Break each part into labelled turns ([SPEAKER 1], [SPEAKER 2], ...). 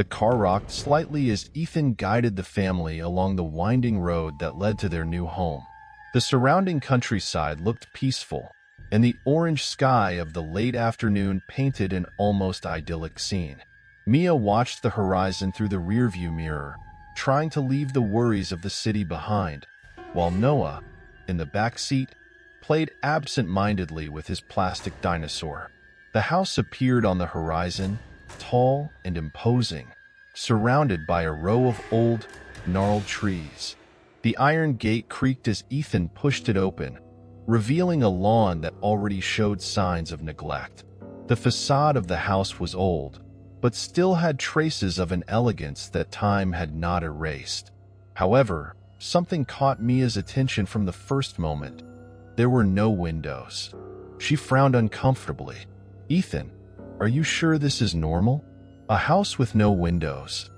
[SPEAKER 1] The car rocked slightly as Ethan guided the family along the winding road that led to their new home. The surrounding countryside looked peaceful, and the orange sky of the late afternoon painted an almost idyllic scene. Mia watched the horizon through the rearview mirror, trying to leave the worries of the city behind, while Noah, in the back seat, played absent-mindedly with his plastic dinosaur. The house appeared on the horizon, tall and imposing, surrounded by a row of old, gnarled trees. The iron gate creaked as Ethan pushed it open, revealing a lawn that already showed signs of neglect. The facade of the house was old, but still had traces of an elegance that time had not erased. However, something caught Mia's attention from the first moment. There were no windows. She frowned uncomfortably. "Ethan, are you sure this is normal? A house with no windows?"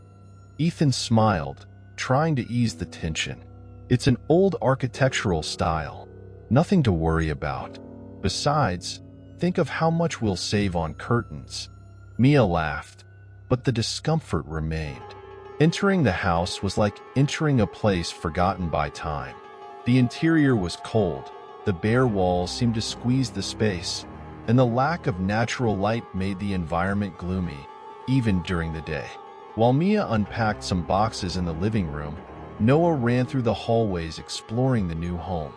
[SPEAKER 1] Ethan smiled, trying to ease the tension. "It's an old architectural style. Nothing to worry about. Besides, think of how much we'll save on curtains." Mia laughed, but the discomfort remained. Entering the house was like entering a place forgotten by time. The interior was cold, the bare walls seemed to squeeze the space, and the lack of natural light made the environment gloomy, even during the day. While Mia unpacked some boxes in the living room, Noah ran through the hallways exploring the new home.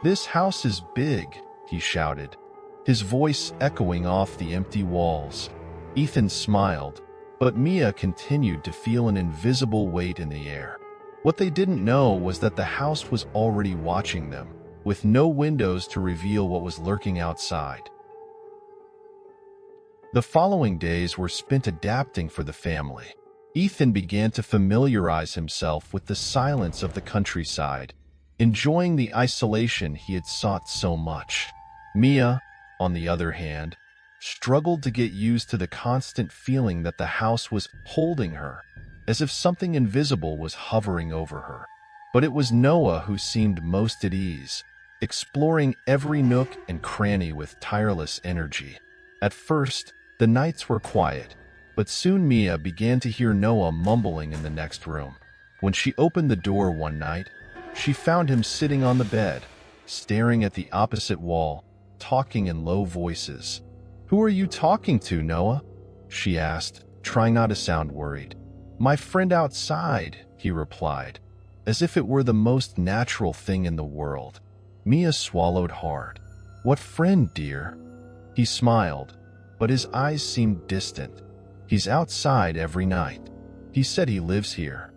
[SPEAKER 1] "This house is big," he shouted, his voice echoing off the empty walls. Ethan smiled, but Mia continued to feel an invisible weight in the air. What they didn't know was that the house was already watching them, with no windows to reveal what was lurking outside. The following days were spent adapting for the family. Ethan began to familiarize himself with the silence of the countryside, enjoying the isolation he had sought so much. Mia, on the other hand, struggled to get used to the constant feeling that the house was holding her, as if something invisible was hovering over her. But it was Noah who seemed most at ease, exploring every nook and cranny with tireless energy. At first, the nights were quiet, but soon Mia began to hear Noah mumbling in the next room. When she opened the door one night, she found him sitting on the bed, staring at the opposite wall, talking in low voices. "Who are you talking to, Noah?" she asked, trying not to sound worried. "My friend outside," he replied, as if it were the most natural thing in the world. Mia swallowed hard. "What friend, dear?" He smiled, but his eyes seemed distant. "He's outside every night. He said he lives here."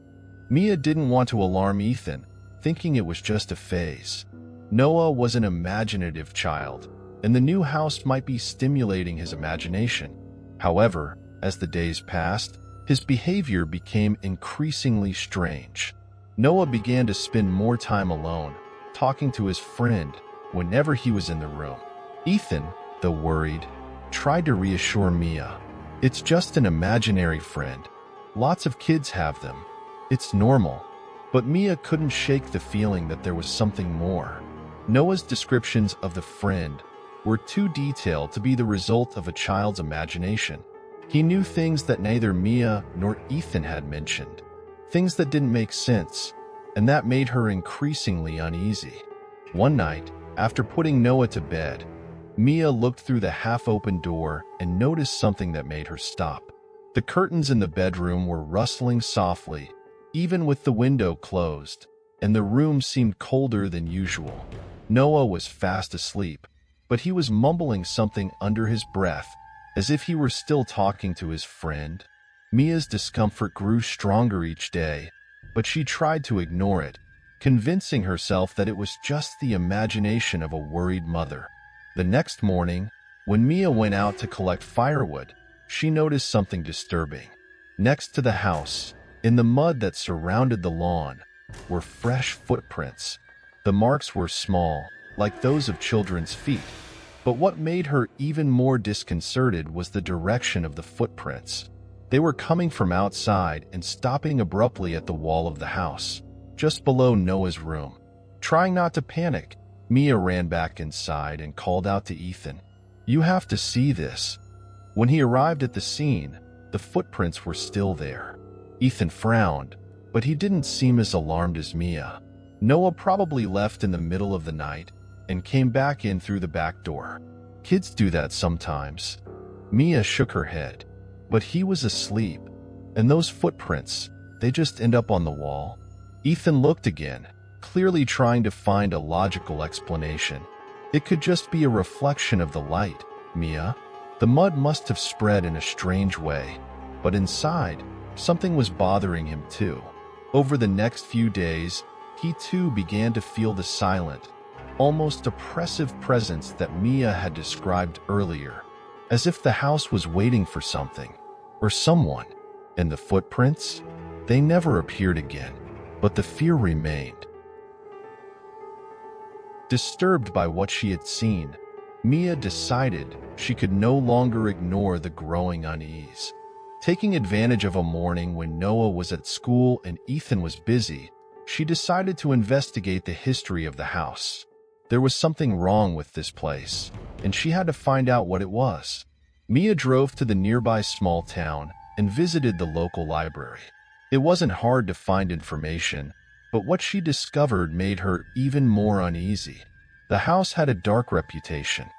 [SPEAKER 1] Mia didn't want to alarm Ethan, thinking it was just a phase. Noah was an imaginative child, and the new house might be stimulating his imagination. However, as the days passed, his behavior became increasingly strange. Noah began to spend more time alone, talking to his friend whenever he was in the room. Ethan, though worried, tried to reassure Mia. "It's just an imaginary friend. Lots of kids have them. It's normal." But Mia couldn't shake the feeling that there was something more. Noah's descriptions of the friend were too detailed to be the result of a child's imagination. He knew things that neither Mia nor Ethan had mentioned, things that didn't make sense, and that made her increasingly uneasy. One night, after putting Noah to bed, Mia looked through the half-open door and noticed something that made her stop. The curtains in the bedroom were rustling softly, even with the window closed, and the room seemed colder than usual. Noah was fast asleep, but he was mumbling something under his breath, as if he were still talking to his friend. Mia's discomfort grew stronger each day, but she tried to ignore it, convincing herself that it was just the imagination of a worried mother. The next morning, when Mia went out to collect firewood, she noticed something disturbing. Next to the house, in the mud that surrounded the lawn, were fresh footprints. The marks were small, like those of children's feet, but what made her even more disconcerted was the direction of the footprints. They were coming from outside and stopping abruptly at the wall of the house, just below Noah's room. Trying not to panic, Mia ran back inside and called out to Ethan, "You have to see this." When he arrived at the scene, The footprints were still there. Ethan frowned, but he didn't seem as alarmed as Mia. Noah probably left in the middle of the night and came back in through the back door. Kids do that sometimes. Mia shook her head. But he was asleep. And those footprints, they just end up on the wall. Ethan looked again, clearly trying to find a logical explanation. It could just be a reflection of the light, Mia. The mud must have spread in a strange way. But inside, something was bothering him too. Over the next few days, he too began to feel the silent, almost oppressive presence that Mia had described earlier, as if the house was waiting for something, or someone. And the footprints? They never appeared again, but the fear remained. Disturbed by what she had seen, Mia decided she could no longer ignore the growing unease. Taking advantage of a morning when Noah was at school and Ethan was busy, she decided to investigate the history of the house. There was something wrong with this place, and she had to find out what it was. Mia drove to the nearby small town and visited the local library. It wasn't hard to find information, but what she discovered made her even more uneasy. The house had a dark reputation.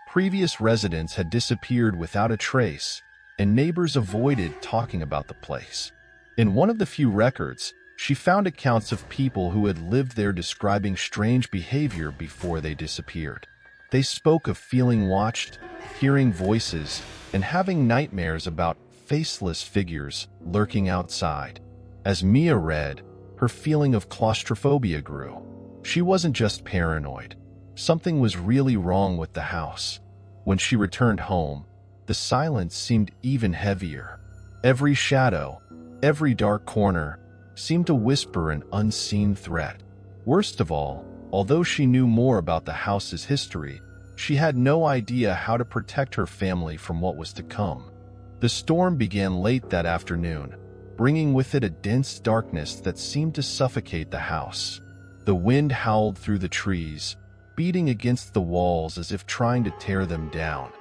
[SPEAKER 1] Previous residents had disappeared without a trace, and neighbors avoided talking about the place. In one of the few records, she found accounts of people who had lived there describing strange behavior before they disappeared. They spoke of feeling watched, hearing voices, and having nightmares about faceless figures lurking outside. As Mia read, her feeling of claustrophobia grew. She wasn't just paranoid. Something was really wrong with the house. When she returned home, the silence seemed even heavier. Every shadow, every dark corner, seemed to whisper an unseen threat. Worst of all, although she knew more about the house's history, she had no idea how to protect her family from what was to come. The storm began late that afternoon, bringing with it a dense darkness that seemed to suffocate the house. The wind howled through the trees, beating against the walls as if trying to tear them down.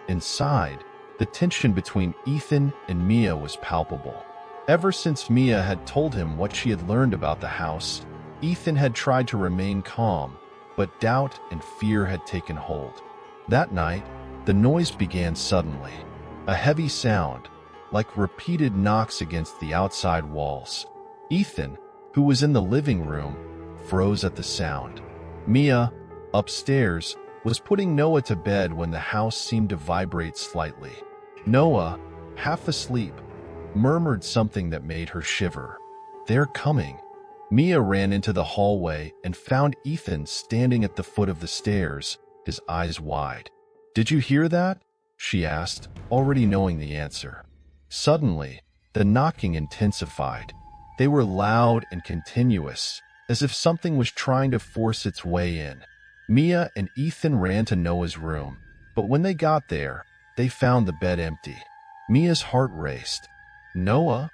[SPEAKER 1] Inside, the tension between Ethan and Mia was palpable. Ever since Mia had told him what she had learned about the house, Ethan had tried to remain calm, but doubt and fear had taken hold. That night, the noise began suddenly. A heavy sound, like repeated knocks against the outside walls. Ethan, who was in the living room, froze at the sound. Mia, upstairs, was putting Noah to bed when the house seemed to vibrate slightly. Noah, half asleep, murmured something that made her shiver. "They're coming." Mia ran into the hallway and found Ethan standing at the foot of the stairs, his eyes wide. "Did you hear that?" she asked, already knowing the answer. Suddenly, the knocking intensified. They were loud and continuous, as if something was trying to force its way in. Mia and Ethan ran to Noah's room, but when they got there, they found the bed empty. Mia's heart raced. "Noah?"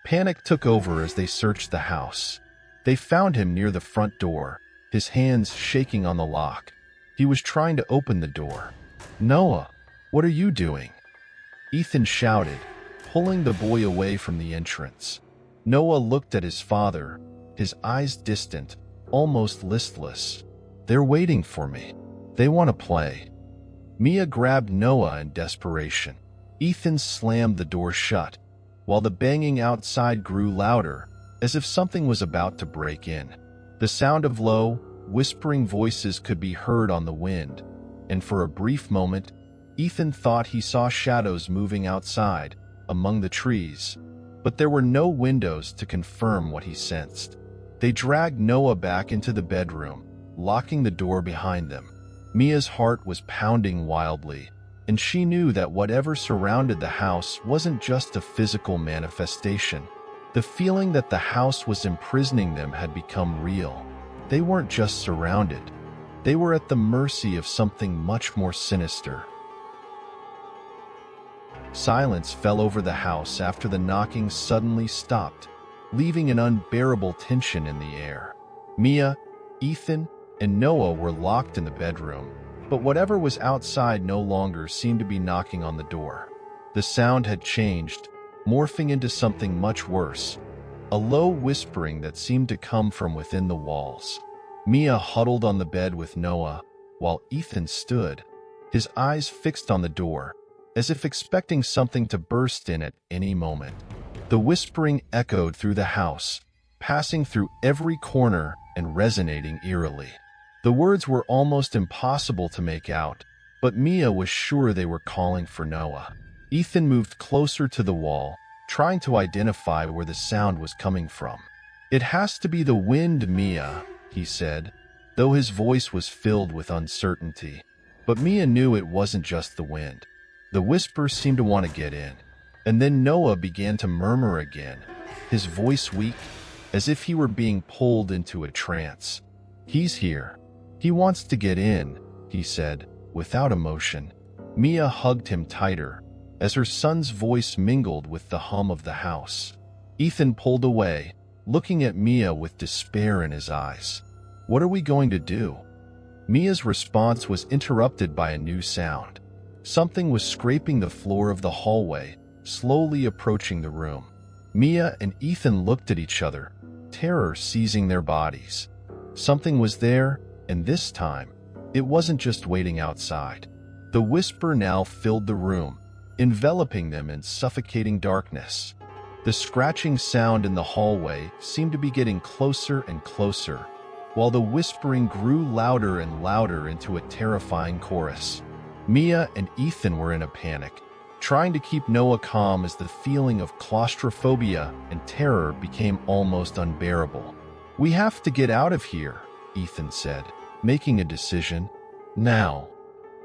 [SPEAKER 1] Panic took over as they searched the house. They found him near the front door, his hands shaking on the lock. He was trying to open the door. "Noah, what are you doing?" Ethan shouted, pulling the boy away from the entrance. Noah looked at his father, his eyes distant, almost listless. "They're waiting for me. They want to play." Mia grabbed Noah in desperation. Ethan slammed the door shut, while the banging outside grew louder, as if something was about to break in. The sound of low, whispering voices could be heard on the wind, and for a brief moment, Ethan thought he saw shadows moving outside, among the trees, but there were no windows to confirm what he sensed. They dragged Noah back into the bedroom, locking the door behind them. Mia's heart was pounding wildly, and she knew that whatever surrounded the house wasn't just a physical manifestation. The feeling that the house was imprisoning them had become real. They weren't just surrounded. They were at the mercy of something much more sinister. Silence fell over the house after the knocking suddenly stopped, leaving an unbearable tension in the air. Mia, Ethan, and Noah were locked in the bedroom, but whatever was outside no longer seemed to be knocking on the door. The sound had changed, morphing into something much worse, a low whispering that seemed to come from within the walls. Mia huddled on the bed with Noah, while Ethan stood, his eyes fixed on the door, as if expecting something to burst in at any moment. The whispering echoed through the house, passing through every corner and resonating eerily. The words were almost impossible to make out, but Mia was sure they were calling for Noah. Ethan moved closer to the wall, trying to identify where the sound was coming from. "It has to be the wind, Mia," he said, though his voice was filled with uncertainty. But Mia knew it wasn't just the wind. The whisper seemed to want to get in. And then Noah began to murmur again, his voice weak, as if he were being pulled into a trance. "He's here. He wants to get in," he said, without emotion. Mia hugged him tighter, as her son's voice mingled with the hum of the house. Ethan pulled away, looking at Mia with despair in his eyes. "What are we going to do?" Mia's response was interrupted by a new sound. Something was scraping the floor of the hallway, slowly approaching the room. Mia and Ethan looked at each other, terror seizing their bodies. Something was there, and this time, it wasn't just waiting outside. The whisper now filled the room, enveloping them in suffocating darkness. The scratching sound in the hallway seemed to be getting closer and closer, while the whispering grew louder and louder into a terrifying chorus. Mia and Ethan were in a panic, trying to keep Noah calm as the feeling of claustrophobia and terror became almost unbearable. "We have to get out of here," Ethan said, making a decision. "Now."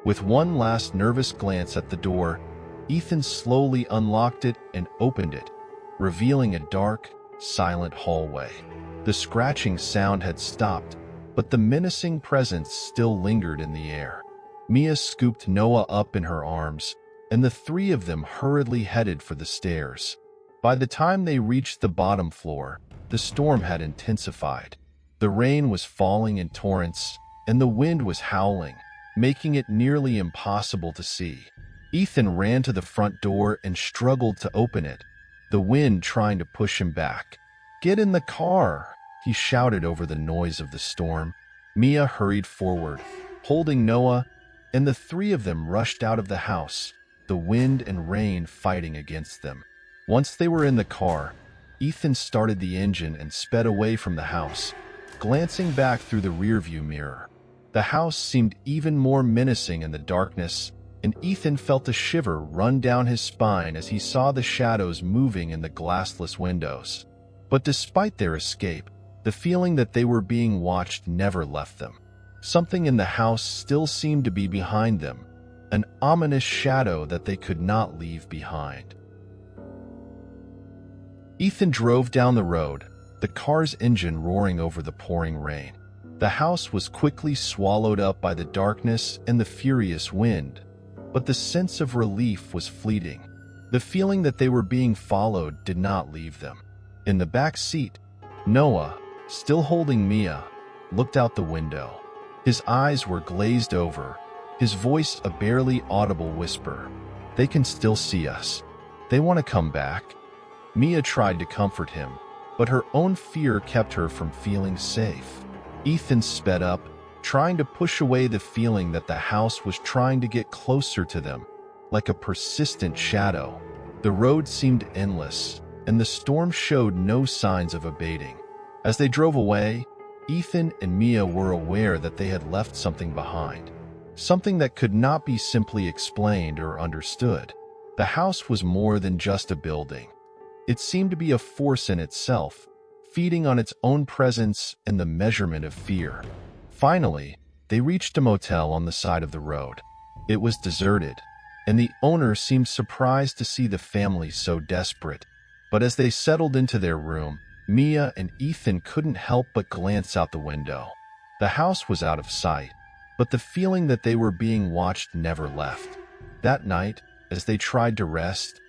[SPEAKER 1] With one last nervous glance at the door, Ethan slowly unlocked it and opened it, revealing a dark, silent hallway. The scratching sound had stopped, but the menacing presence still lingered in the air. Mia scooped Noah up in her arms, and the three of them hurriedly headed for the stairs. By the time they reached the bottom floor, the storm had intensified. The rain was falling in torrents, and the wind was howling, making it nearly impossible to see. Ethan ran to the front door and struggled to open it, the wind trying to push him back. "Get in the car," he shouted over the noise of the storm. Mia hurried forward, holding Noah, and the three of them rushed out of the house, the wind and rain fighting against them. Once they were in the car, Ethan started the engine and sped away from the house, glancing back through the rearview mirror. The house seemed even more menacing in the darkness, and Ethan felt a shiver run down his spine as he saw the shadows moving in the glassless windows. But despite their escape, the feeling that they were being watched never left them. Something in the house still seemed to be behind them, an ominous shadow that they could not leave behind. Ethan drove down the road, the car's engine roaring over the pouring rain. The house was quickly swallowed up by the darkness and the furious wind, but the sense of relief was fleeting. The feeling that they were being followed did not leave them. In the back seat, Noah, still holding Mia, looked out the window. His eyes were glazed over, his voice a barely audible whisper. "They can still see us. They want to come back." Mia tried to comfort him, but her own fear kept her from feeling safe. Ethan sped up, trying to push away the feeling that the house was trying to get closer to them, like a persistent shadow. The road seemed endless, and the storm showed no signs of abating. As they drove away, Ethan and Mia were aware that they had left something behind, something that could not be simply explained or understood. The house was more than just a building. It seemed to be a force in itself, feeding on its own presence and the measurement of fear. Finally, they reached a motel on the side of the road. It was deserted, and the owner seemed surprised to see the family so desperate. But as they settled into their room, Mia and Ethan couldn't help but glance out the window. The house was out of sight, but the feeling that they were being watched never left. That night, as they tried to rest,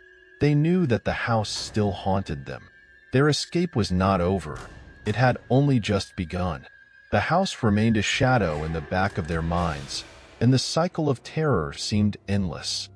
[SPEAKER 1] they knew that the house still haunted them. Their escape was not over. It had only just begun. The house remained a shadow in the back of their minds, and the cycle of terror seemed endless.